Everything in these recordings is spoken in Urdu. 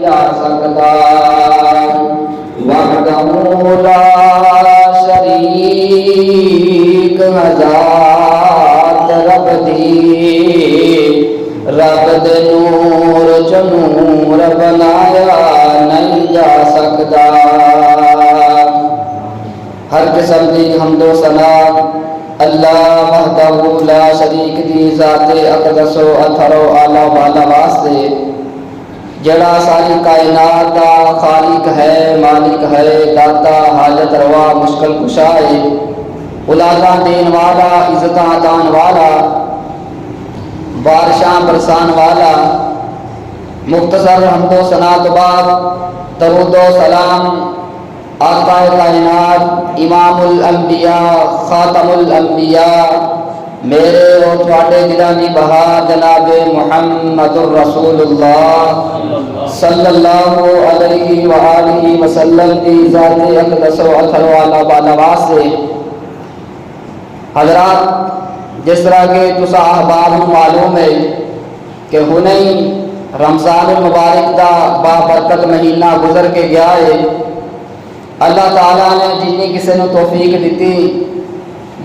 جا سکتا وحدہ لا شریک ذات رب دی رب دے نور چ نور بنایا نہیں جا سکتا ہر قسم دی حمد و ثنا اللہ وحدہ لا شریک دی ذات اقدس و اطہر و اعلی والا واسطے جڑا ساری کائنات دا خالق ہے مالک ہے داتا حاجت روا مشکل کشا ہے اولاداں دین والا عزتاں عطان والا بارشاں برسان والا مختصر حمد و ثنا تو بعد درود و سلام آقا کائنات امام الانبیاء خاتم الانبیاء میرے اور تھوڑے گرامی بہا جناب محمد الرسول اللہ صلی اللہ علیہ وآلہ وسلم کی ذات اقدس و اطہر والا بالا سے حضرات جس طرح کے تسا احباب معلوم ہے کہ ہنیں رمضان المبارک دا بابرکت مہینہ گزر کے گیا ہے اللہ تعالیٰ نے جنی کسی نے توفیق دیتی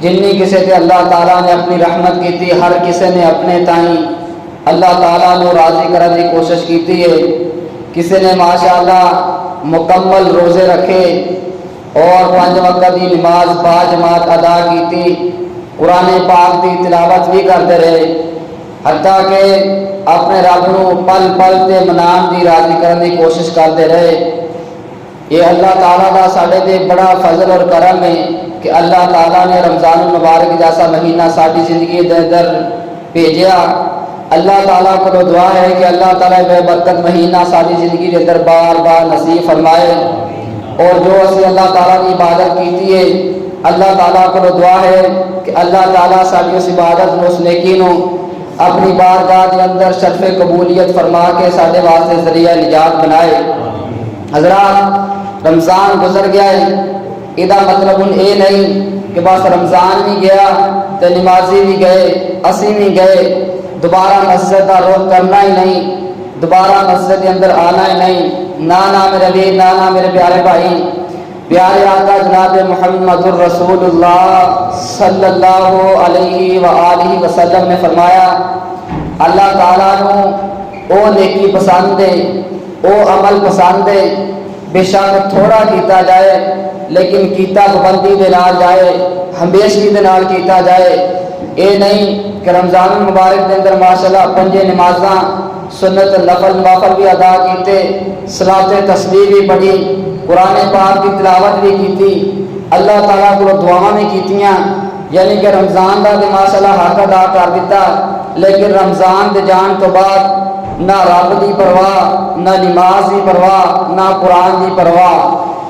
جنی کسی تے اللہ تعالیٰ نے اپنی رحمت کی تھی ہر کسی نے اپنے تائیں اللہ تعالیٰ نے راضی کرنے کی کوشش کی ہے کسی نے ماشاءاللہ مکمل روزے رکھے اور 5 وقت کی نماز با جماعت ادا کی تھی قرآن پاک کی تلاوت بھی کرتے رہے حتیٰ کہ اپنے رب نو پل پل تے منان دی راضی کرنے کی کوشش کرتے رہے یہ اللہ تعالیٰ کا ساڑھے دے بڑا فضل اور کرم ہے کہ اللہ تعالیٰ نے رمضان المبارک جیسا مہینہ ساری زندگی دے در بھیجیا اللہ تعالیٰ کو دعا ہے کہ اللہ تعالیٰ بے برکت مہینہ ساری زندگی دے در بار بار نصیب فرمائے اور جو اسی اللہ تعالیٰ کی عبادت کیتی ہے اللہ تعالیٰ کو دعا ہے کہ اللہ تعالیٰ ساری اس عبادت نو اس نیکی نو اپنی بارگاہ کے اندر شرف قبولیت فرما کے سارے واسطے ذریعہ نجات بنائے حضرات رمضان گزر گیا ہے یہ مطلب یہ نہیں کہ بس رمضان بھی گیا تو نمازی بھی گئے اسی بھی گئے دوبارہ مسجد کا رخ کرنا ہی نہیں دوبارہ مسجد کے اندر آنا ہی نہیں نہ میرے ویر نہ میرے پیارے بھائی پیارے آقا جناب محمد الرسول اللہ صلی اللہ علیہ وآلہ وسلم نے فرمایا اللہ تعالیٰ نو او نیکی پسند ہے او عمل پسند ہے بے شک تھوڑا کیتا جائے لیکن کیتا پابندی دے نال جائے ہمیشگی دے نال کیتا جائے اے نہیں کہ رمضان المبارک دے اندر ماشاءاللہ 5 نمازاں سنت نفل نوافل بھی ادا کیتے صلاۃ تسبیح بھی پڑھی قرآن پاک کی تلاوت بھی کیتی اللہ تعالیٰ کو دعاواں بھی کیتیاں یعنی کہ رمضان دا تے ماشاءاللہ حق ادا کر دیتا لیکن رمضان دے جان تو بعد نہ رب دی پرواہ نہ نماز دی پرواہ نہ قرآن دی پرواہ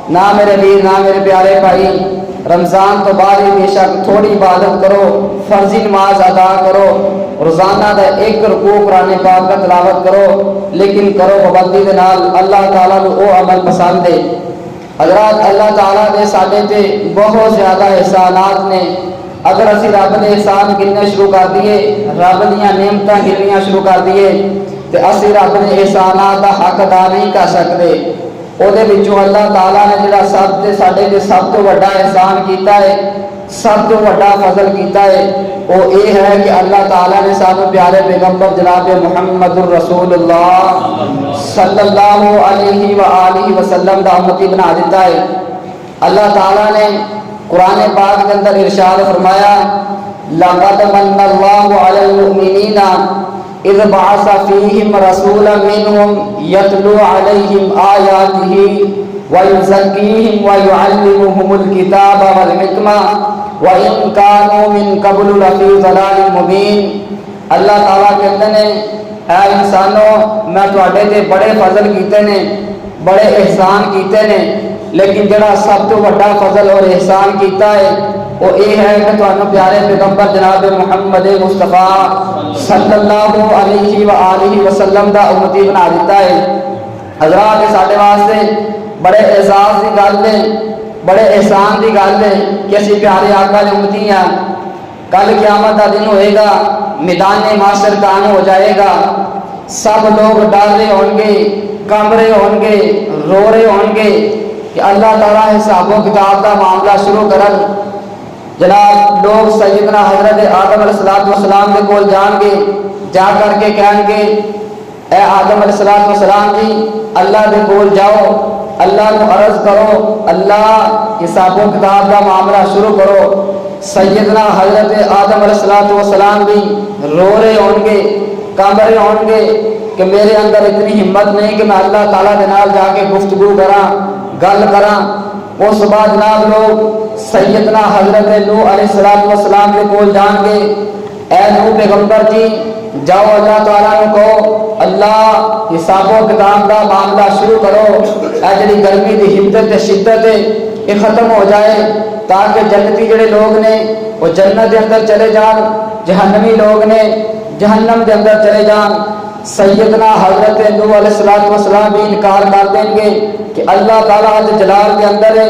نہ میرے ویر نہ میرے پیارے بھائی رمضان تو بعد ہی بے شک تھوڑی عبادت کرو فرضی نماز ادا کرو روزانہ دا 1 رکوع قرآن پاک کا تلاوت کرو لیکن کرو پابندی دے نال اللہ تعالیٰ کو وہ عمل پسند ہے حضرات اللہ تعالیٰ نے ساڈے تے بہت زیادہ احسانات نے اگر اسی رب نے احسان گننے شروع کر دیے رب دیاں نعمتاں گننیاں شروع کر دیے تے اسی رب نے احسانات دا حق ادا نہیں کر سکتے او دے وچوں اللہ تعالیٰ نے جڑا سب تے ساڈے تے سب تو بڑا احسان کیتا ہے سب تو بڑا فضل کیتا ہے وہ یہ ہے کہ اللہ تعالیٰ نے سانو پیارے پیغمبر جناب محمد الرسول اللہ صلی اللہ علیہ وآلہ وسلم دا امتی بنا دیتا ہے اللہ تعالیٰ نے قرآن پاک کے اندر ارشاد فرمایا لَقَدْ مَنَّ اللَّهُ عَلَى الْمُؤْمِنِينَ اذ بعث فیہم رسولا منہم یتلو علیہم آیاتہ ویزکیہم ویعلمہم الکتاب والحکمہ وَإِن كَانُوا مِن قَبْلُ لَفِي ضَلَالٍ مُبِينٍ اللہ تعالیٰ کہتے ہیں اے انسانوں میں تواڈے تے بڑے فضل کیتے نے بڑے احسان کیتے نے لیکن جڑا سب تو بڑا فضل اور احسان کیتا ہے وہ یہ ہے کہ تانوں پیارے پیغمبر جناب محمد مصطفیٰ صلی اللہ علیہ وآلہ وسلم دا امتی بنا دیتا ہے حضرات ساڈے واسطے بڑے اعزاز دی گل ہے بڑے احسان دی گل ہے کہ اسی پیارے آقا دے امتی ہیں کل قیامت دا دن ہوئے گا میدان معاشر کان ہو جائے گا سب لوگ ڈر رہے ہوں گے کام رہے ہوں گے، رو رہے ہوں گے کہ اللہ تعالیٰ حساب و کتاب کا معاملہ شروع کرن۔ جناب لوگ سیدنا حضرت آدم علیہ السلام کے کول جان گے، جا کر کے کہیں گے اے آدم علیہ السلام جی اللہ کے کول جاؤ، اللہ کو عرض کرو، اللہ حساب و کتاب کا معاملہ شروع کرو۔ سیدنا حضرت آدم علیہ السلام بھی رو رہے ہوں گے، کام رہے ہوں گے کہ میرے اندر اتنی ہمت نہیں کہ میں اللہ تعالیٰ کے نال جا کے گفتگو کراں، گل کراں۔ اس بعد جناب لوگ سیدنا حضرت نوح علیہ السلام کے کول جان گے، اے نوح پیغمبر جی جاؤ اللہ تعالیٰ نے کہو اللہ حساب و کتاب کا معاملہ شروع کرو، اے جڑی گرمی دی حدت شدت ہے یہ ختم ہو جائے تاکہ جنتی جڑے لوگ نے وہ جنت کے اندر چلے جان، جہنمی لوگ نے جہنم کے اندر چلے جان۔ سیدنا حضرت نوح علیہ السلام بھی انکار کر دیں گے کہ اللہ تعالیٰ جلال کے اندر ہے،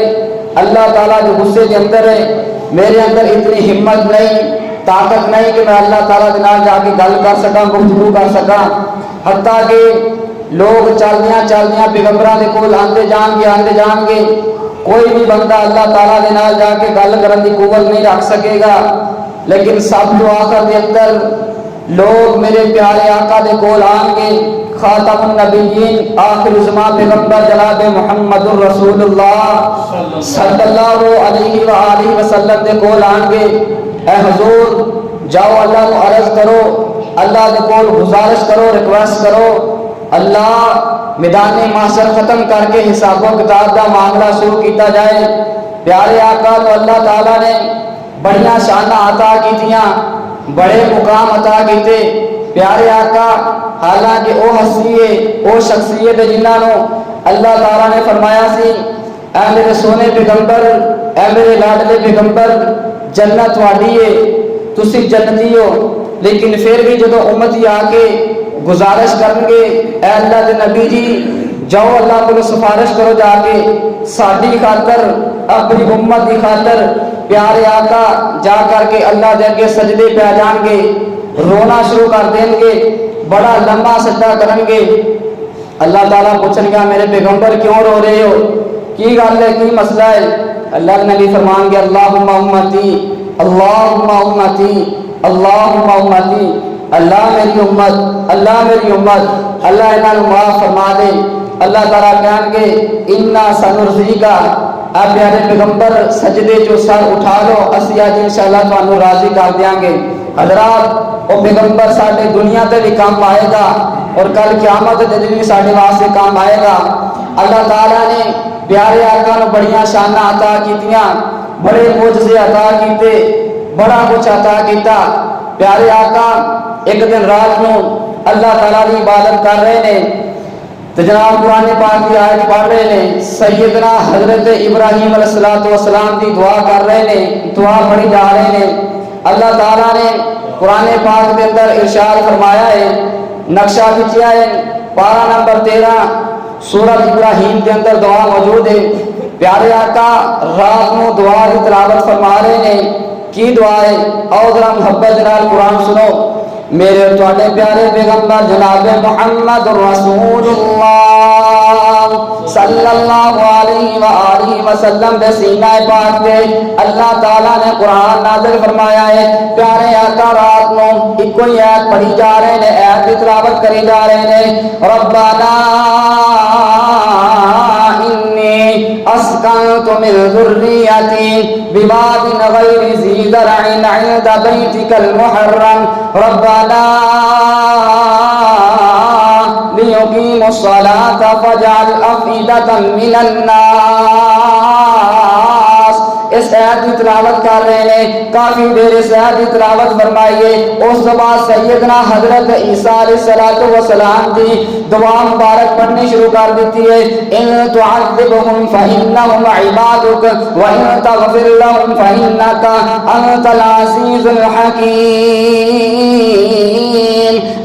اللہ تعالیٰ جو غصے کے اندر ہے، میرے اندر اتنی ہمت نہیں، طاقت نہیں کہ میں اللہ تعالیٰ کے نال جا کے گل کر سکاں، گفتگو کر سکاں۔ حتیٰ کہ لوگ چلدیاں پیغمبراں دے کول آندے جان گے، کوئی بھی بندہ اللہ تعالیٰ کے نال جا کے گل کرن دی قوت نہیں رکھ سکے گا، لیکن سب تو آخر دے اندر لوگ میرے پیارے آقا دے کول آن گے، خاتم النبیین آخر زمان پیغمبر جناب محمد الرسول اللہ صلی اللہ علیہ وآلہ وسلم دے کول آن گے، اے حضور جاؤ اللہ کو عرض کرو، اللہ دے کول گزارش کرو، ریکویسٹ کرو، اللہ میدان محشر ختم کر کے حساب و کتاب کا معاملہ شروع کیتا جائے۔ پیارے آقا تو اللہ تعالیٰ نے بڑیاں شانہ عطا کیتیاں، بڑے مقام عطا کیتے۔ پیارے آقا حالانکہ او ہستی ہے، او شخصیت ہے جنہاں نو اللہ تعالیٰ نے فرمایا سی اے میرے سونے پیغمبر، اے میرے لاڈلے پیغمبر جنت واڈی ہے، تسی جنتی ہو، لیکن پھر بھی جدو امتی آ کے گزارش کرن گے اے اللہ دے نبی جی جاؤ اللہ کو سفارش کرو جا کے ساڈی خاطر، اپنی امت کی خاطر۔ پیارے آقا جا کر کے اللہ دے اگے سجدے پہ جان گے، رونا شروع کر دیں گے، بڑا لمبا سجدہ کریں گے۔ اللہ تعالیٰ پوچھن گا میرے پیغمبر کیوں رو رہے ہو، کی گل ہے، کی مسئلہ ہے؟ اللہ کے نبی فرمان گے اللہم امتی، اللہم امتی، اللہم امتی، اللہ میری امت، اللہ میری امت، اللہ انہاں نوں معاف فرما دے۔ اللہ تعالیٰ کہیں گے انا سنرضیکا، اے پیارے پیغمبر سجدے جو سر اٹھا لو، اسی آج انشاءاللہ تانوں راضی کر دیاں گے۔ حضرات وہ پیغمبر ساڈے دنیا تے بھی کام آئے گا اور کل قیامت دے دن بھی ساڈے واسطے کام آئے گا۔ اللہ تعالیٰ نے پیارے آقا نوں بڑیاں شاناں عطا کیتیاں، بڑے معجزے عطا کیتے، بڑا کچھ عطا کیتا۔ پیارے آقا ایک دن رات نوں اللہ تعالیٰ کی عبادت کر رہے ہیں تو جناب قرآن پاک کی آیت پڑھ رہے ہیں، سیدنا حضرت ابراہیم علیہ السلام کی دعا کر رہے ہیں، دعا پڑھی جا رہے ہیں۔ اللہ تعالیٰ نے قرآن پاک کے اندر ارشاد فرمایا ہے، نقشہ کھینچا ہے، پارہ نمبر 13 سورۃ ابراہیم کے اندر دعا موجود ہے۔ پیارے آقا رات نو دعا کی تلاوت فرما رہے ہیں، کی دعا ہے؟ اور ذرا محبت نال قرآن سنو۔ میرے تواڈے پیارے پیغمبر جناب محمد رسول اللہ صلی اللہ علیہ وآلہ وسلم دے سینہ پاک تے اللہ تعالیٰ نے قرآن نازل فرمایا ہے۔ پیارے آقا رات نو ایک کوئی آیت پڑھی جا رہے ہیں، آیت کی تلاوت کری جا رہے ہیں، ربنا انی اسکنت من ذریتی بواد غیر ذی زرع عند بیتک المحرم ربنا لیقیموا الصلاة فاجعل افئدة من الناس۔ اس آیت کی تلاوت کر رہے ہیں، کافی دیر اس آیت کی تلاوت فرمائیے۔ اس بعد سیدنا حضرت عیسیٰ علیہ السلام کی دعا مبارک پڑھنی شروع کر دیتی ہے، ان تعذبهم فإنهم عبادك وإن تغفر لهم فإنك أنت العزيز الحكيم۔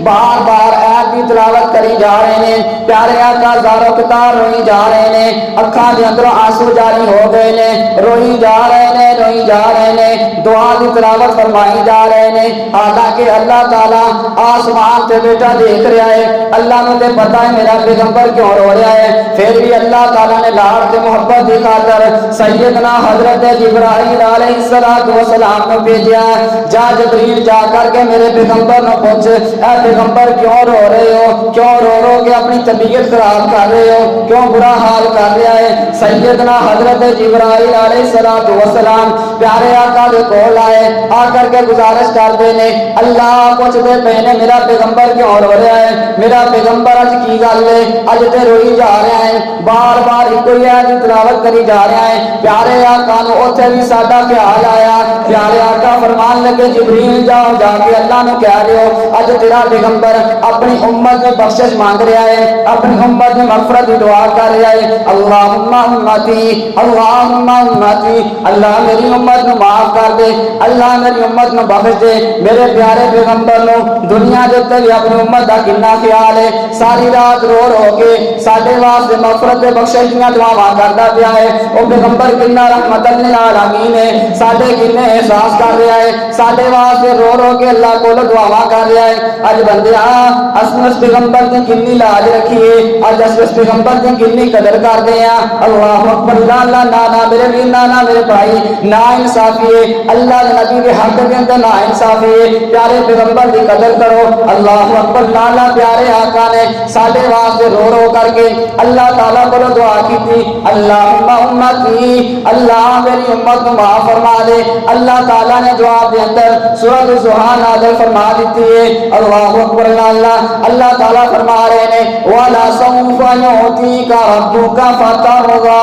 بار بار آیت ایت دی تلاوت کری جا رہے ہیں، پیارے آقا زارو کتار روئی جا رہے ہیں، اکھاں دے اندروں آنسو جاری ہو گئے نے، روئی جا رہے ہیں، روئی جا رہے ہیں، دعا دی تلاوت فرمائی جا رہے ہیں، حالانکہ اللہ تعالیٰ آسمان تے بیٹا دیکھ رہا ہے، اللہ نے تے پتہ ہے میرا پیغمبر کیوں رو رہا ہے، پھر بھی اللہ تعالیٰ نے لاڑ تے محبت دی خاطر سیدنا حضرت جبرائیل علیہ السلام کو بھیجا، جا جبریل جا کر کے میرے پیغمبر نے پوچھ، اے پیغمبر کیوں رو رہے ہو، کیوں رو کے اپنی طبیعت خراب کر رہے ہو، کیوں برا حال کر رہا ہے؟ سیدنا حضرت جبرائیل علیہ السلام پیارے آقا دے کول آئے، آ کر کے گزارش کر دینے، اللہ پوچھ دے پہنے میرا پیغمبر کیوں رو رہا ہے، میرا پیغمبر اج کی گل ہے، اج تے روئی جا رہا ہے، بار بار ایک ہی آیت دی تلاوت کری جا رہا ہے۔ پیارے آقا نو اوتھے بھی ساڈا خیال آیا، پیارے آقا فرمان لگے جبریل جاؤ جا کے اللہ نو کہہ رہے ہو اج تیرا پیغمبر اپنی امت کی بخشش مانگ رہا ہے، اپنی امت کی مغفرت کی دعا کر رہا ہے، اللہم امتی اللہم امتی، اللہ میری امت نو معاف کر دے، اللہ میری امت نو بخش دے۔ میرے پیارے پیغمبر نو دنیا دے تے بھی اپنی امت دا کتنا خیال ہے، ساری رات رو کے ساڈے واسطے مغفرت تے بخشش دیاں دعاواں کردا پیا ہے، او پیغمبر کتنا رحمت للعالمین ہے، ساڈے کتنے احساس کر رہا ہے، ساڈے واسطے رو کے اللہ کو دعاواں کر رہا ہے۔ اج بندیا اس پیغمبر دی کتنی لاج رکھیے، اج اس پیغمبر دی کتنی قدر کردے ہیں۔ اللہ اکبر، لا لا نا نا میرے ویر نا نا میرے بھائی، نا انصافی ہے، اللہ دے نبی دے حق دے اندر نا انصافی ہے، پیارے پیغمبر دی قدر کرو۔ اللہ اکبر، لا لا پیارے آقا نے ساڈے واسطے رو کر کے اللہ تعالیٰ کو دعا کی تھی، اللہم امتی، اللہ میری امت کو معاف فرما دے۔ اللہ تعالیٰ نے جواب دے اندر سورۃ الضحیٰ نازل فرما دیتی ہے۔ اللہ اکبر، اللہ اللہ تعالیٰ فرما رہے ہیں وَلَسَوْفَ يُعْطِيكَ رَبُّكَ فَتَرْضَىٰ،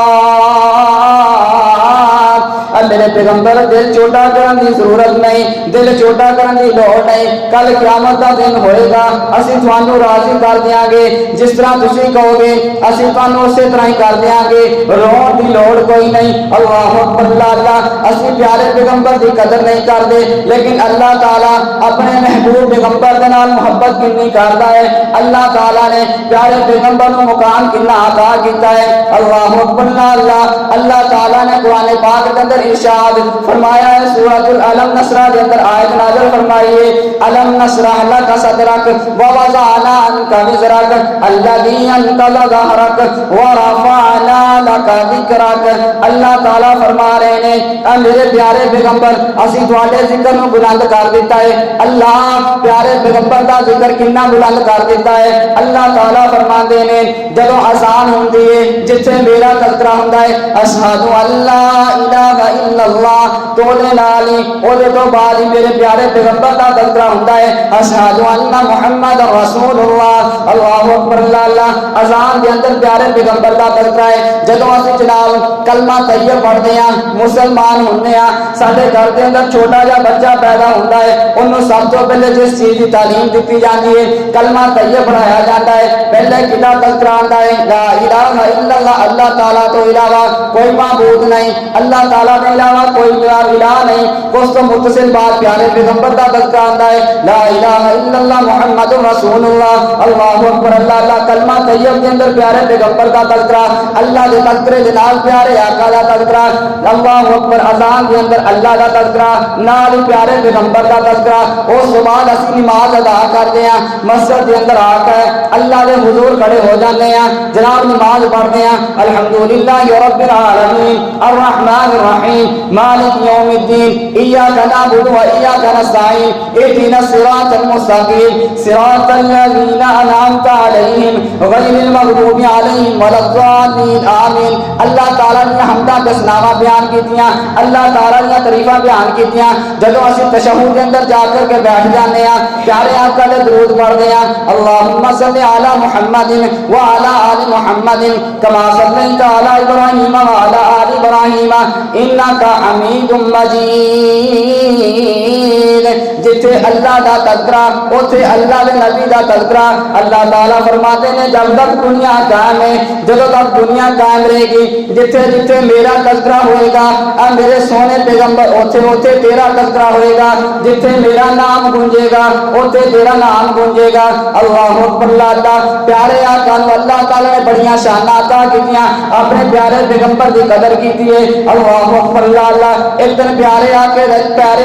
میرے پیغمبر دل چھوٹا کرن دی ضرورت نہیں، دل چھوٹا کرن دی لوڑ نہیں، کل قیامت دا دن ہوئے گا، اسی تھانوں راضی کر دیاں گے، جس طرح تسی کہو گے اسی تھانوں اسی طرح ہی کر دیاں گے، رون دی لوڑ کوئی نہیں۔ اللہ اکبر، اللہ اسی پیارے پیغمبر دی قدر نہیں کر دے، لیکن اللہ تعالیٰ اپنے محبوب پیغمبر دے نال محبت کتنی کردا ہے، اللہ تعالیٰ نے پیارے پیغمبر کو مقام کتنا عطا کیتا ہے۔ اللہ اکبر، اللہ اللہ تعالیٰ نے قرآن پاک کے اندر ارشاد فرمایا ہے، سورۃ العلم نصرہ کے اندر آیت نازل فرمائیے، علم نشرح لک صدرک ووضعنا عنک وزرک الذی انقض ظہرک ورفعنا لک ذکرک۔ اللہ تعالیٰ فرما رہے ہیں اے میرے پیارے پیغمبر اسی تواڈے ذکر نو بلند کر دیتا ہے۔ اللہ پیارے پیغمبر دا ذکر کتنا بلند کر دیتا ہے۔ اللہ تعالیٰ فرماندے نے جدوں اذان ہوندی ہے جتھے میرا تذکرہ ہوندا ہے اشہد ان لا الہ الا اللہ، تو دے نال ہی او دے تو بعد ہی میرے پیارے پیغمبر دا تذکرہ ہوندا ہے اشہد ان محمد رسول اللہ۔ اللہ اکبر، اللہ اذان دے اندر پیارے پیغمبر دا تذکرہ ہے۔ جدوں اسی جناب کلمہ طیب پڑھدے ہیں، مسلمان ہوندے ہیں، ساڈے گھر دے اندر چھوٹا جا بچہ پیدا ہوندا ہے، انہوں سب تو پہلے جس چیز کی تعلیم دیتی جاتی ہے کلمہ طیب پڑھایا جاتا ہے، پہلے کتا تذکرہ آندا ہے لا الہ الا اللہ، اللہ تعالیٰ تو علاوہ کوئی معبود نہیں، اللہ تعالیٰ کے علاوہ کوئی الہ نہیں، اس تو متصل بات پیارے پیغمبر دا تذکرہ آندا ہے لا الہ الا اللہ محمد رسول اللہ۔ اللہ اکبر، اللہ کلمہ طیب کے اندر پیارے پیغمبر دا تذکرہ، اللہ دے تذکرے دے نال پیارے آقا دا تذکرہ، اللہ اکبر اذان دے اندر اللہ دا تذکرہ نال پیارے پیغمبر دا تذکرہ۔ اس کے بعد اسی نماز ادا کرتے ہیں، مسجد دے اندر آ کے اللہ دے حضور کھڑے ہو جاتے ہیں، جناب نماز پڑھتے ہیں الحمدللہ رب العالمین الرحمن الرحیم مالک یوم الدین ایاک نعبد و ایاک نستعین اهدنا الصراط المستقیم صراط الذین انعمت علیہم غیر المغضوب علیہم ولا الضالین آمین۔ اللہ تعالیٰ نے حمدہ کے سناوا بیان کیتیاں، اللہ تعالیٰ نے تعریفاں بیان کیتیاں، جدوں اسی تشہد کے اندر جا کر کے بیٹھ جانے ہیں پیارے آقا دے درود پڑھتے ہیں اللہم صلی علی محمد وعلی آل محمد کما صلیت علی ابراہیم وعلی آل ابراہیم انکا حمید مجید۔ جتھے اللہ دا تذکرہ اوتھے اللہ دے نبی دا تذکرہ۔ اللہ تعالیٰ فرماتے ہیں جب تک دنیا قائم ہے، جب تک دنیا قائم رہے گی، جتھے جتھے میرا تذکرہ ہوئے گا اور میرے سونے پیغمبر اوتھے اوتھے تیرا تذکرہ ہوئے گا، جتھے میرا نام گونجے گا اوتھے تیرا نام گونجے گا۔ اللہ اکبر اللہ۔ پیارے آقا نو اللہ تعالیٰ نے بڑیاں شاناں عطا کیتیاں، اپنے پیارے پیغمبر دی قدر کیتی ہے۔ اللہ اکبر اللہ۔ ایک دن پیارے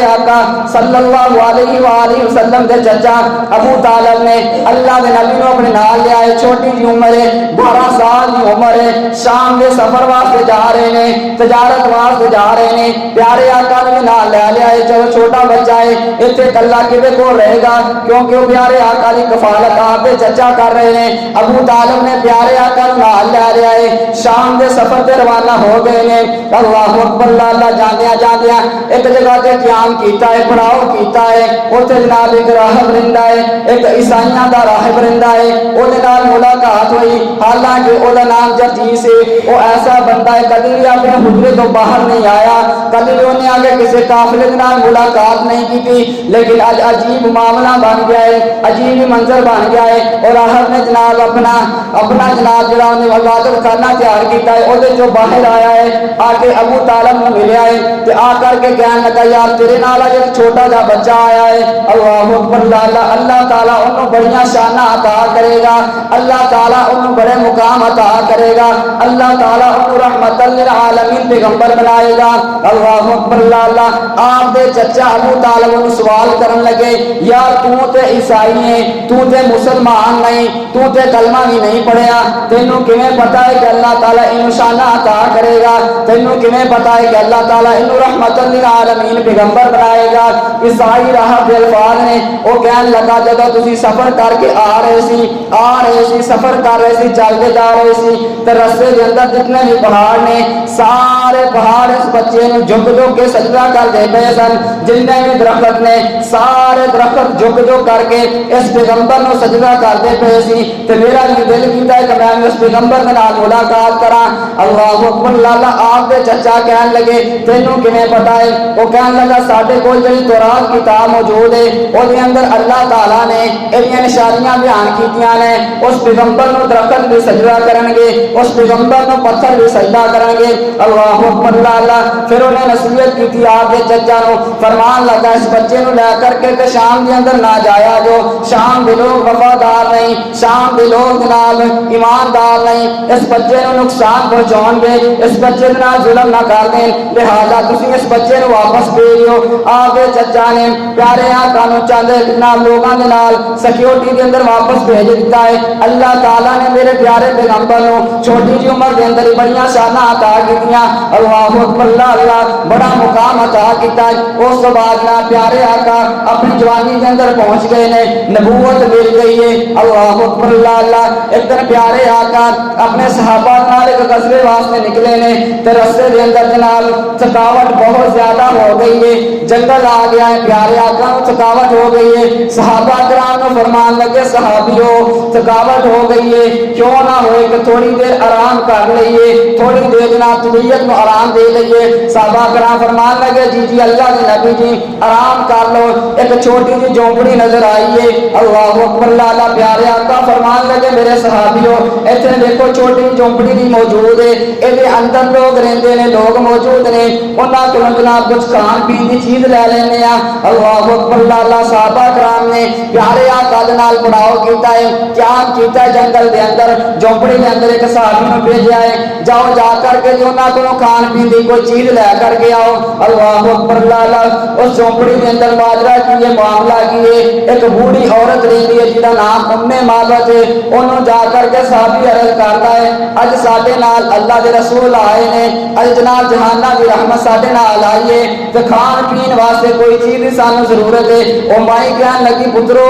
آقا صلی اللہ علیہ وآلہ وسلم دے چچا ابو طالب نے اللہ دے نبی نو اپنے نال لے آئے، چھوٹی جی عمر ہے، 12 سال دی عمر ہے، شام دے سفر واسطے جا رہے نے، تجارت واسطے جا رہے نے، پیارے آقا نے نال لے آئے، چلو چھوٹا بچہ ہے اتنے کلا کدے کول رہے گا، کیونکہ وہ پیارے آقا دی کفالت آپ دے چچا کر رہے ہیں۔ ابو طالب نے پیارے آقا نو نال لے آئے، شام دے سفر تے روانہ ہو گئے نے۔ اللہ اکبر اللہ۔ جاندیاں جاندیاں ایک جگہ تے قیام کیتا ہے، پڑاؤ کیتا ہے، اوتھے جناب ایک راہب رہندا ہے، ایک عیسائیاں دا راہب رہندا ہے، اودے نال ملاقات ہوئی، حالانکہ اودا نام جرجیس ہے، وہ ایسا بندہ ہے کبھی بھی اپنے حجرے تو باہر نہیں آیا، کبھی بھی انہیں آگے کسی قافلے دے نال ملاقات نہیں کی تھی، لیکن آج عجیب معاملہ بن گیا ہے، عجیب منظر بن گیا ہے۔ اور راہب نے جناب اپنا جناب جڑا انہیں عبادت کرنا تیار کیتا ہے، اودے جو باہر آیا ہے آ کے ابو طالب نے ملیا ہے تے آ کر کے کہنے لگا یار تیرے نال ایک چھوٹا جا بچہ آیا ہے۔ اللہ اکبر اللہ۔ اللہ تعالیٰ انہوں بڑیاں شاناں عطا کرے گا، اللہ تعالیٰ انہوں بڑے مقام عطا کرے گا، اللہ تعالیٰ انہوں رحمت للعالمین پیغمبر بنائے گا۔ اللہ اکبر اللہ۔ آپ دے چچا ابو طالب انہوں سوال کرن لگے یار تو تے عیسائی ہے، تو تے مسلمان نہیں، تو تے کلمہ بھی نہیں پڑھیا، تینوں کیویں پتہ ہے کہ اللہ تعالیٰ انہوں شاناں عطا کرے گا، تینوں کیویں پتہ ہے کہ اللہ تعالیٰ انہوں رحمت للعالمین پیغمبر بنائے گا۔ عیسائی راہب دے الفاظ نے وہ کہنے لگا جدو تسی سفر کر کے آ رہے سی سفر کر رہے سی، چلتے جا رہے سی تے رستے دے اندر جتنے بھی پہاڑ نے سارے پہاڑ اس بچے نو جھک جھک کے سجدہ کر دے پے سن، جتنے بھی درخت نے سارے درخت جھک جھک کر کے اس پیغمبر نو سجدہ کر دے پے سی تے میرا بھی دل کیتا ہے کہ میں اس پیغمبر دے نال ملاقات کراں۔ اللہ اکبر اللہ۔ آپ دے چچا کہنے لگے تینوں کیویں پتہ ہے؟ وہ کہنے لگا ساڈے کول جڑی تورات کتاب موجود ہے او دے اندر اللہ تعالیٰ نے ایہدیاں نشانیاں بیان کیتیاں نے، اس پیغمبر نو درخت بھی سجدہ کرن گے، اس پیغمبر نو پتھر بھی سجدہ کرن گے۔ اللہ اکبر اللہ۔ پھر انہیں نصیحت کی تھی آپ دے چچا نو، فرمان لگا اس بچے نو لے کر کے تے شام دے اندر نہ جایا جو، شام دے لوگ وفادار نہیں، شام دے لوگ جناب ایماندار نہیں، اس بچے نو نقصان پہنچاؤ گے، اس بچے دے نال ظلم نہ کر دیں، لہذا تسی اس بچے نو واپس بھیجو۔ آپ دے چچا نے پیارے آقا نو چند جناب لوگاں دے نال سیکیورٹی دے اندر واپس بھیج دیتا ہے۔ اللہ تعالیٰ نے میرے پیارے پیغمبر نو چھوٹی جی عمر دے اندر بڑیاں شاناں عطا کیتیاں۔ اللہ اکبر اللہ۔ بڑا مقام عطا کیتا ہے۔ اس تو بعد نہ پیارے آقا اپنی جوانی دے اندر پہنچ گئے نے، نبوت مل گئی ہے۔ اللہ اکبر اللہ۔ ایک دن پیارے آقا اپنے صحابہ نال ایک غزوے واسطے نکلے نے تے رستے دے اندر جناب تھکاوٹ بہت زیادہ ہو گئی ہے، جنگل آ گیا ہے، پیارے آقا کو تھکاوٹ ہو گئی ہے۔ صحابہ کرام کو فرمان لگے صحابیوں تھکاوٹ ہو گئی ہے، کیوں نہ ہوئے کہ تھوڑی دیر آرام کر لئیے، تھوڑی دیر جناب طبیعت کو آرام دے لئیے۔ صحابہ کرام فرمان لگے جی اللہ کے نبی جی آرام کر لو۔ ایک چھوٹی سی جھونپڑی نظر آئی ہے۔ اللہ اکبر اللہ۔ پیارے آقا فرمان لگے میرے صحابیوں ایتھے دیکھو چھوٹی جھونپڑی بھی موجود ہے، ایدے اندر لوگ رہندے نے، لوگ موجود نے، انہاں کولوں جناب کچھ کھان پین دی چیز لے لینے آ۔ اللہ اکبر اللہ۔ صحابہ کرام نے پیارے آقا دے نال پڑاؤ کیتا ہے، قیام کیتا ہے جنگل دے اندر، جھونپڑی دے اندر ایک صحابی نو بھیجیا ہے جاؤ جا کر کے جو انہاں کولوں کھان پین دی کوئی چیز لے کر کے آؤ۔ اللہ اکبر اللہ۔ اس جھونپڑی دے اندر ماجرا کی ہے، معاملہ کی ہے، ایک بوڑھی عورت رہندی ہے جہدا نام معبد ہے، انہوں جا کر کے صحابی عرض کرتا ہے اج ساڈے نال اللہ دے رسول آئے نے، اج جناب جہانہ دی رحمت ساڈے نال آئی ہے تے کھان پین واسطے کوئی چیز دی سانو ضرورت ہے۔ او مائی کہن لگی پترو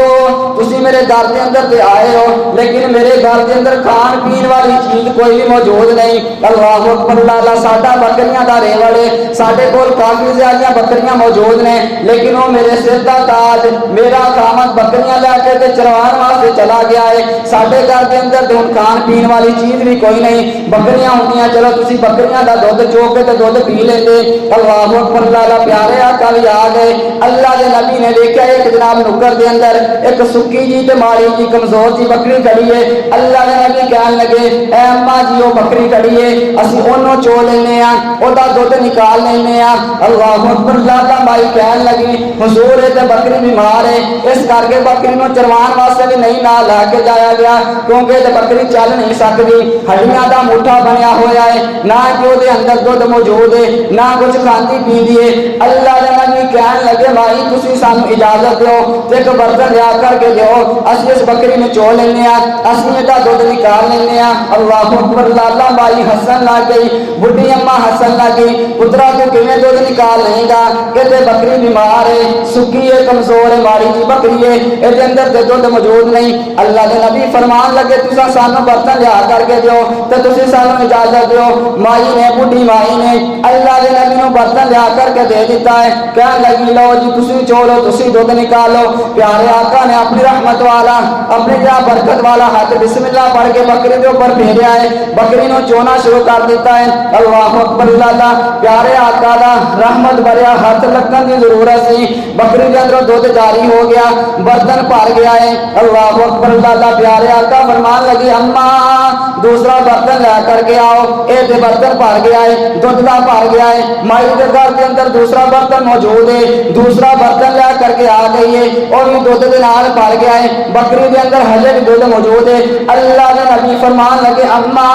تسی میرے گھر دے اندر تے آئے ہو لیکن میرے گھر دے اندر کھان پین والی چیز کوئی بھی موجود نہیں۔ اللہ اکبر اللہ۔ ساڈا بکریاں دا ریوڑ ہے، ساڈے کول کافی زیادہ بکریاں موجود نے لیکن وہ میرے سر دا تاج میرا قامت بکریاں لے کے تے چروان واسطے چلا گیا ہے، ساڈے گھر دے اندر تے ہن کھان پین والی چیز بھی کوئی نہیں۔ بکریاں ہوندیاں چلو تسی بکریاں دا دودھ چو کے تے دودھ پی لیندے اللہ اکبر اللہ پیارے آقا بھی آ گئے اللہ دے نبی نے دیکھا ایک جناب نکر دے اندر ایک سکی جی تے ماڑی جی کمزور جی بکری کھڑی ہے اللہ دے نبی کہن لگے اے اماں جی وہ بکری کھڑی ہے اسی اونوں چو لینے ہاں او دا دودھ نکال لینے ہاں اللہ اکبر اللہ مائی کہن لگی حضور تے بکری بیمار ہے اس کر کے بکری نو چروان واسطے بھی نہیں نہ لے کے جایا گیا کیونکہ تے بکری چل نہیں سکتی ہڈیاں دا موٹھا بنیا ہویا ہے نہ کہ او دے اندر دودھ موجود ہے نہ کچھ کھاندی پیندی ہے اللہ دے نبی کہن لگے بھائی تسی سانو اجازت دیو تے ایک برتن لیا کر کے دیو اسی اس بکری نو چو لینے ہاں اسی دا دودھ نکال لینے ہاں اللہ اکبر اللہ بھائی ہسن لگ گئی بڈھی اماں ہسن لگ گئی پترا تو کیویں دودھ نکال لیں گا کہ تے بکری بیمار ہے سکی ہے کمزور ہے ماڑی جی بکری ہے اے دے اندر تے دودھ موجود نہیں اللہ دے نبی فرمان لگے تساں سانو برتن لیا کر کے دیو تے تسی سانو اجازت دیو مائی نے بڈھی مائی نے اللہ دے نبی نو برتن لیا کر کے دے دیتا ہے کہن لگی لو جی تسی چو لو تسی دودھ نکالو پیارے آقا نے اپنی رحمت والا اپنی جا برکت والا ہاتھ بسم اللہ پڑھ کے بکری دے اوپر پھیریا ہے بکری نو چونا شروع کر دیتا ہے اللہ اکبر اللہ پیارے آقا دا رحمت بھریا ہاتھ لگن دی ضرورت سی بکری دے اندر دودھ جاری ہو گیا برتن بھر گیا ہے اللہ اکبر اللہ پیارے آقا فرمان لگی اماں دوسرا برتن لے کر کے آؤ اے تے برتن بھر گیا ہے دودھ دا بھر گیا ہے مائی دے گھر کے اندر دوسرا برتن موجود ہے دوسرا برتن لے کر کے آ گئی ہے اور بھی دودھ دے نال بھر گیا ہے بکری دے اندر ہجے بھی دودھ موجود ہے اللہ دے نبی فرمان لگے اماں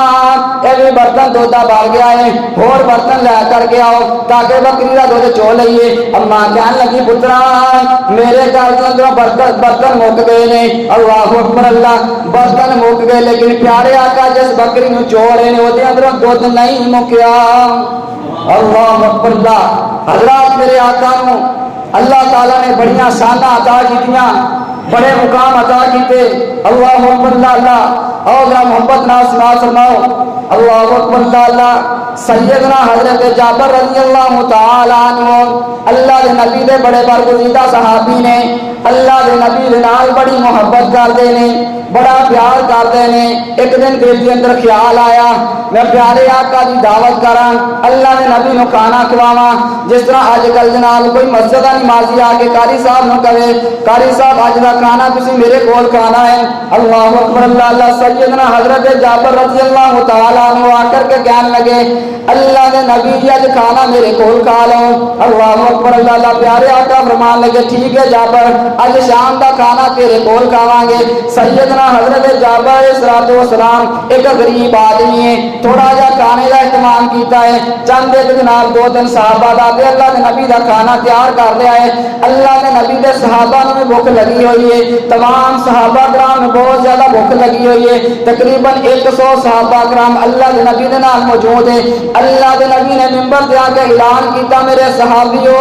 اے بھی برتن دودھ دا بھر گیا ہے اور برتن لے کر کے آؤ تاکہ بکری دا دودھ چو لئیے اماں کہن لگی پترا میرے گھر کے اندر برتن مک گئے نے اللہ اکبر اللہ برتن مک گئے لیکن پیارے آقا جس بکری نو چو رہے نے وہ اندر دودھ نہیں مکیا اللہ اکبر اللہ حضرات میرے آقا نو اللہ تعالیٰ نے بڑیاں شانہ عطا کیتیاں بڑے مقام عطا کیتے اللہ اکبر اللہ اور ذرا محبت نال سنا فرماؤ اللہ اکبر اللہ سیدنا حضرت جابر رضی اللہ تعالی عنہ اللہ دے نبی دے بڑے برگزیدہ صحابی نے اللہ دے نبی دے نال بڑی محبت کردے نے بڑا پیار کردے نے ایک دن دل دے اندر خیال آیا میں پیارے آقا دی دعوت کراں اللہ دے نبی نو کھانا کھواواں جس طرح اج کل جناب کوئی مسجد دا نمازی آ کے قاری صاحب نو کہے قاری صاحب اج دا کھانا تسی میرے کول کھانا ہے اللہ اکبر اللہ سیدنا حضرت جابر رضی اللہ تعالی عنہ آ کر کے کہنے لگے اللہ دے نبی جی اج کھانا میرے کول کھا لو اللہ اکبر اللہ پیارے آقا فرمان لگے ٹھیک ہے جابر اج شام دا کھانا تیرے کول کھاواں گے سیدنا حضرت جابر علیہ الصلوۃ والسلام ایک غریب آدمی ہے تھوڑا جا کھانے دا اہتمام کیتا ہے چند ایک جناب دو دن صحابہ دا تے اللہ دے نبی دا کھانا تیار کر لیا ہے اللہ دے نبی دے صحابہ نوں بھی بھوک لگی ہوئی ہے تمام صحابہ کرام نوں بہت زیادہ بھوک لگی ہوئی ہے تقریباً 100 صحابہ کرام اللہ دے نبی دے نال موجود ہیں اللہ دے نبی نے منبر تے آ کے اعلان کیتا میرے صحابیو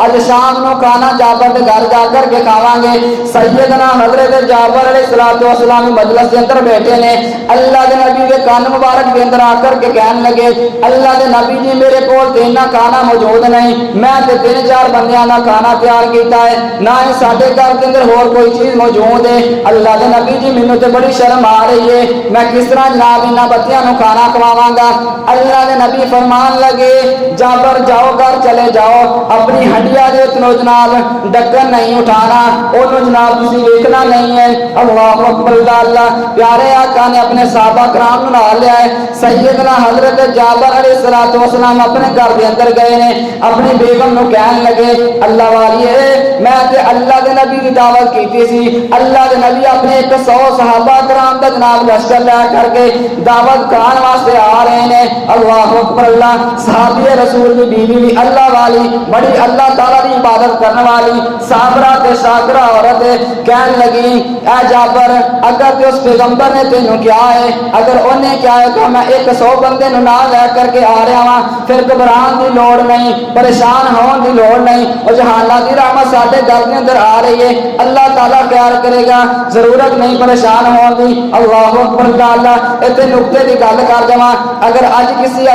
اج شام نو کھانا جابر دے گھر جا کر کے کھاواں گے سیدنا حضرت جابر علیہ الصلوۃ والسلام مجلس کے اندر بیٹھے نے اللہ دے نبی دے کان مبارک کے اندر آ کر کے کہنے لگے اللہ دے نبی جی میرے کول تے نہ کھانا موجود نہیں میں تے 3-4 بندیاں دا کھانا تیار کیتا ہے نہ ہی ساڈے گھر کے اندر اور کوئی چیز موجود ہے اللہ دے نبی جی مینوں تے بڑی شرم آ رہی ہے میں کس طرح جناب انہاں بچیاں نوں کھانا کھواواں گا اللہ دے نبی فرمان لگے جابر جاؤ گھر چلے جاؤ اپنی ہڈیا دے اتنو جناب ڈکن نہیں اٹھانا اونوں جناب تسی دیکھنا نہیں ہے اللہ اکبر اللہ پیارے آقا نے اپنے صحابہ کرام نوں نال لیا ہے سیدنا حضرت جابر علیہ الصلوۃ والسلام اپنے گھر دے اندر گئے نے اپنی بیگم نوں کہن لگے اللہ والیے میں تے اللہ دے نبی دی دعوت کیتی سی اللہ دے نبی اپنے 100 صحابہ کرام دا جناب لشکر لے کر کے دعوت کھان واسطے آ رہے نے اللہ اکبر اللہ صحابی رسول دی بیوی بھی اللہ والی بڑی اللہ تعالی دی عبادت کرنے والی صابرہ تے شاکرہ عورت کہن لگی اے جابر اگر تے اس پیغمبر نے تینوں کیا ہے اگر انہیں کیا ہے تو میں 100 بندے نوں نال لے کر کے آ رہا ہاں پھر گھبران دی لوڑ نہیں پریشان ہون دی لوڑ نہیں اور جہاناں دی رحمت ساڈے گھر دے اندر آ رہی ہے اللہ تعالیٰ پیار کرے گا ضرورت نہیں پریشان ہون دی اللہ اکبر اللہ ایتھے نقطے دی گل کر جاواں اگر اج کسی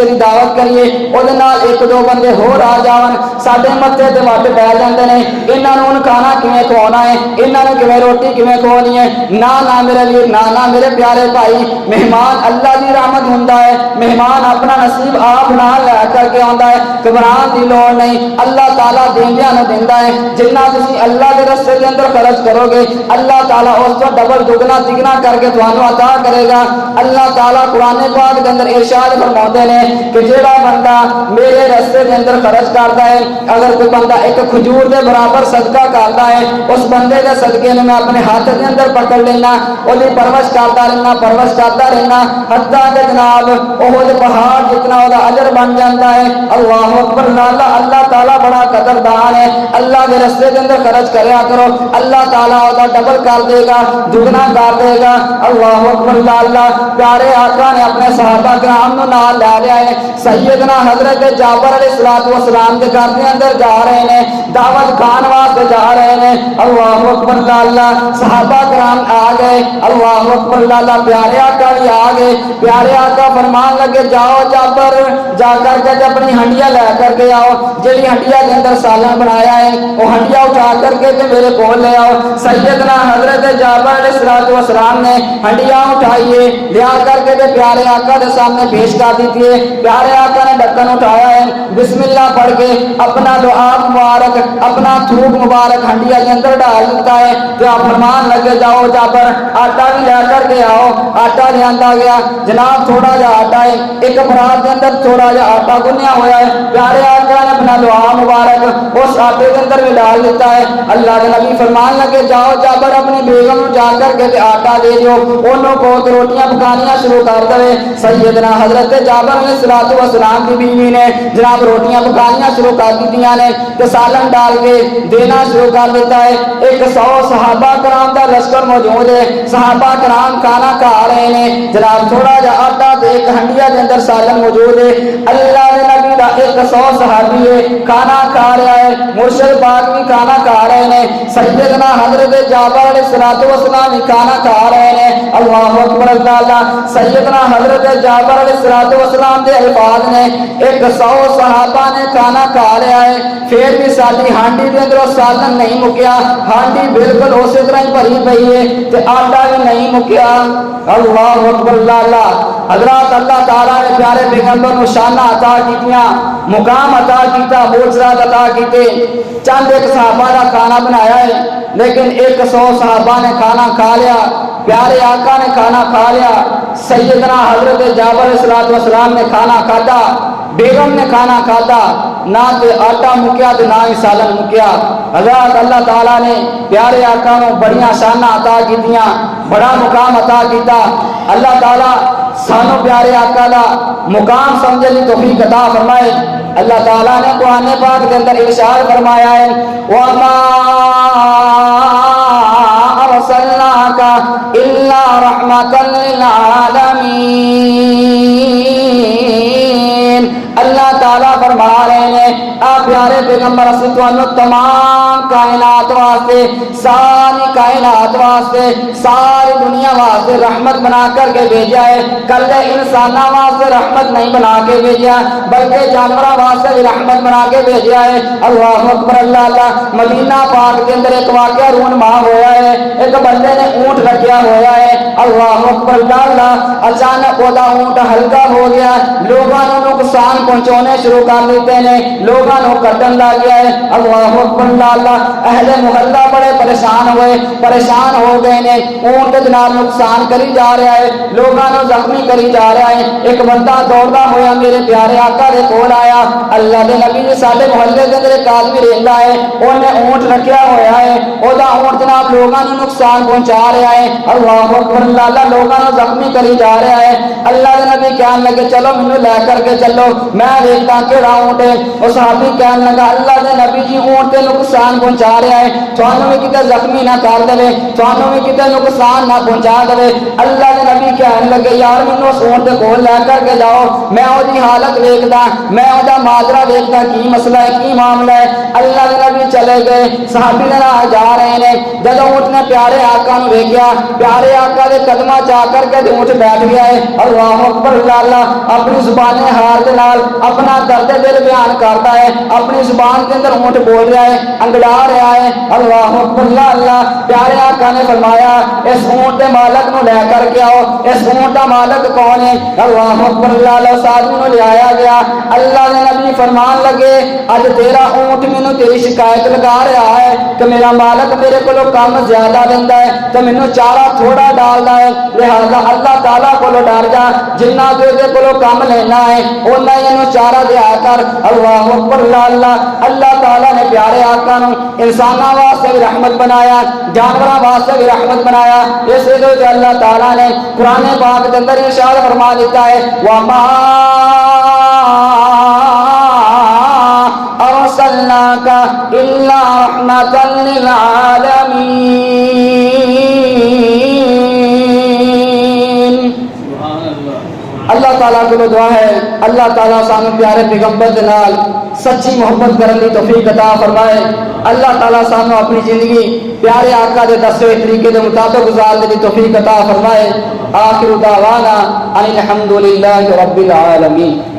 دی دعوت کریے اودے نال 1-2 بندے ہور آ جاون ساڈے متھے تے وٹ پے جاندے نے انہاں نوں کھانا کیویں کھوانا ہے انہاں نوں کیویں روٹی کیویں کھوانی ہے نہ میرے لیے نہ میرے پیارے بھائی مہمان اللہ دی رحمت آتا ہے، مہمان اپنا نصیب آپ نال لے کر کے آتا ہے، گھبران دی لوڑ نہیں، اللہ تعالیٰ دیندیاں نو دیندا ہے، جنہ تسی اللہ دے رستے دے اندر خرچ کرو گے اللہ تعالیٰ اس کو ڈبل دگنا تگنا کر کے تمہیں عطا کرے گا۔ اللہ تعالیٰ قرآن پاک کے اندر ارشاد فرماتے ہیں کہ جیڑا بندہ میرے رستے کے اندر خرچ کرتا ہے، اگر کوئی بندہ ایک کھجور دے برابر صدقہ کرتا ہے، اس بندے کے صدقے میں اپنے ہاتھ کے اندر پکڑ لینا، وہی پرورش کرتا رہنا حتیٰ کہ جناب احد پہاڑ جتنا وہ اجر بن جاتا ہے۔ اللہ اکبر، اللہ تعالیٰ بڑا قدردان ہے۔ اللہ کے رستے کے اندر خرچ کریا کرو، اللہ تعالیٰ وہ ڈبل کر دے گا، دگنا کر دے گا۔ اللہ اکبر، اللہ پیارے آقا نے اپنے صحابہ کرام نو نال لے لیا ہے۔ سیدنا حضرت جابر علیہ السلام کے گھر کے اندر جا رہے ہیں، دعوت کھان واسطے جا رہے ہیں۔ اللہ اکبر، اللہ صحابہ کرام آ گئے، اللہ اکبر، اللہ پیارے آقا بھی آ گئے۔ پیارے آقا فرمان لگے جاؤ جابر، جا کر کے اپنی ہنڈیا لے کر کے آؤ، جی ہنڈیا کے اندر سالن بنایا ہے وہ ہنڈیا اٹھا کر کے میرے کول لے آؤ۔ سیدنا حضرت جابر علیہ السلام نے ہنڈیا اٹھائیے لیا کر کے پیارے آقا کے سامنے پیش کر دی تھی۔ پیارے آقا نے ڈھکن اٹھایا ہے، بسم اللہ پڑھ کے اپنا دعا مبارک، اپنا تھوک مبارک ہنڈیا کے اندر ڈال دیتا ہے۔ تو آپ فرمان لگے جاؤ جابر آٹا بھی لے کر کے آؤ۔ آٹا لے آندا گیا، جناب تھوڑا جا آٹا ہے، ایک پرات کے اندر تھوڑا جا آٹا گنیا ہوا ہے۔ پیارے آقا نے اپنا دعا مبارک اس آٹے کے اندر بھی ڈال دیتا ہے۔ اللہ کے نبی فرمان لگے جاؤ جابر اپنی بیگم جا کر کے آٹا دے دیو، انہوں کو روٹیاں پکانیاں شروع کر دے۔ سیدنا حضرت جابر علیہ السلام کی بیوی نے جناب روٹیاں پکانیاں شروع کر دیتیاں نے، تو سالن ڈال کے دینا شروع کر دیتا ہے۔ 100 صحابہ کرام دا لشکر موجود ہے، صحابہ کرام کھانا کھا رہے ہیں، جناب تھوڑا جا آٹا ایک ہنڈیا کے اندر سالن موجود ہے۔ اللہ کے نبی دا 100 صحابی ہے کھانا کھا رہا ہے، مرشد پاک بھی کھانا کھا رہے ہیں، سیدنا حضرت جابر علیہ السلام بھی کھانا کھا رہے ہیں۔ اللہ اکبر، اللہ سیدنا حضرت جابر علیہ السلام کے الفاظ نے 100 صحابہ نے کھانا کھا رہا ہے، پھر بھی ساری ہانڈی کے اندر سالن نہیں مکیا، ہانڈی بالکل اسی طرح ہی بھری پئی ہے تے آٹا بھی نہیں مکیا۔ اللہ اکبر، اللہ حضرات اللہ تعالیٰ نے پیارے پیغمبر کو شانہ عطا کیتیاں، مقام عطا کیتا، معجزات عطا کیتے۔ چند ایک صحابہ کا کھانا بنایا ہے لیکن 100 صحابہ نے کھانا کھا لیا، پیارے آقا نے کھانا کھا لیا، سیدنا حضرت جابر علیہ السلام نے کھانا کھاتا، بیگم نے کھانا کھاتا، نہ تے آٹا مکیا تے نہ ہی سالن مکیا۔ حضرات اللہ تعالیٰ نے پیارے آقا کو بڑیاں شانہ عطا کیتیاں، بڑا مقام عطا کیتا۔ اللہ تعالیٰ سانو پیارے آقا دا مقام سمجھنے کی توفیق عطا فرمائے۔ اللہ تعالیٰ نے قرآن پاک کے اندر ارشاد فرمایا ہے وَمَا أَرْسَلْنَاكَ إِلَّا رَحْمَةً لِلْعَالَمِينَ۔ اللہ تعالیٰ فرما رہے ہیں آپ پیارے پیغمبر تمام کائنات واسطے، ساری کائنات واسطے، ساری دنیا واسطے رحمت بنا کر کے بھیجا ہے۔ کل انسانوں واسطے رحمت نہیں بنا کے بھیجا بلکہ جانوروں واسطے بھی رحمت بنا کے بھیجا ہے۔ اللہ اکبر، اللہ مدینہ پاک کے اندر ایک واقعہ رونما ہوا ہے، ایک بندے نے اونٹ رکھیا ہوا ہے۔ اللہ اکبر، اللہ اچانک وہ اونٹ ہلکا ہو گیا، لوگوں نے نقصان پہنچانے شروع کر دیتے ہیں، لوگوں نے کٹن لگ گیا ہے۔ اللہ اکبر، اللہ اہل محلہ بڑے پریشان ہوئے، پریشان ہو گئے نے، اونٹ جناب نقصان کری جا رہا ہے، لوگوں نے زخمی کری جا رہا ہے۔ ایک بندہ دوڑتا ہوا میرے پیارے آقا دے کول آیا، اللہ دے نبی جی سارے محلے کے اندر ایک آدمی رہتا ہے، انہیں اونٹ رکھیا ہوا ہے، وہ اونٹ جناب لوگوں نے نقصان پہنچا رہا ہے۔ اللہ اکبر، اللہ لوگوں نے زخمی کری جا رہا ہے۔ اللہ دے نبی کہنے لگے چلو مینوں لے کر کے چلو میں دیکھتا کہڑا اونٹ ہے۔ وہ صحابی کہنے لگا اللہ دے نبی جی اونٹ تے نقصان پہنچا رہا ہے، تھانوں بھی کتے زخمی نہ کر دے، تھانوں بھی کتے نقصان نہ پہنچا دے۔ اللہ دے نبی کہنے لگے یار مینوں اس اونٹ دے کول لے کر کے جاؤ، میں وہ حالت ویکھدا، میں وہ ماجرا ویکھدا کی مسئلہ ہے کی معاملہ ہے۔ اللہ دے نبی چلے گئے، صحابی دے نال جا رہے ہیں، جب اونٹ نے پیارے آقا نو ویکھیا، پیارے آقا دے قدماں چا کر کے اونٹ بیٹھ گیا ہے۔ اللہ اکبر، اللہ اللہ اپنی زبان حال دے نال اپنا درد دل بیان کرتا ہے، اپنی زبان کے اندر اونٹ بول رہا ہے، انگڑا رہا ہے۔ اللہ اکبر اللہ اللہ، پیارے آقا نے فرمایا اس اونٹ کے مالک نو لے کر کے آؤ۔ اس اونٹ کا مالک کون ہے؟ اللہ اکبر اللہ اللہ، ساتھی نو لے آیا گیا۔ اللہ نے نبی فرمان لگے اج تیرا اونٹ مینوں تیری شکایت لگا رہا ہے کہ میرا مالک میرے کو کم زیادہ دینا ہے تو مینوں چارہ تھوڑا ڈالتا ہے، لہذا اللہ تعالیٰ کو ڈر جا، جنہ کو کم لینا ہے اُنہ ہی چارہ دیا کر۔ اللہ اکبر اللہ اللہ، اللہ تعالیٰ نے پیارے آقا نو انسانوں واسطے بھی رحمت بنایا، جانوراں واسطے بھی رحمت بنایا۔ اس لیے کہ اللہ تعالیٰ نے قرآن پاک کے اندر ارشاد فرما دیتا ہے وَمَا أَرْسَلْنَاكَ إِلَّا رَحْمَةً لِلْعَالَمِينَ۔ اللہ تعالیٰ کو دعا ہے اللہ تعالیٰ سانو پیارے پیغمبر دے نال سچی محبت کرنے کی توفیق عطا فرمائے۔ اللہ تعالیٰ سانو اپنی زندگی پیارے آقا دے دسے ہوئے طریقے دے مطابق گزارنے کی توفیق عطا فرمائے۔ آخر دعوانا ان الحمد للہ رب العالمین۔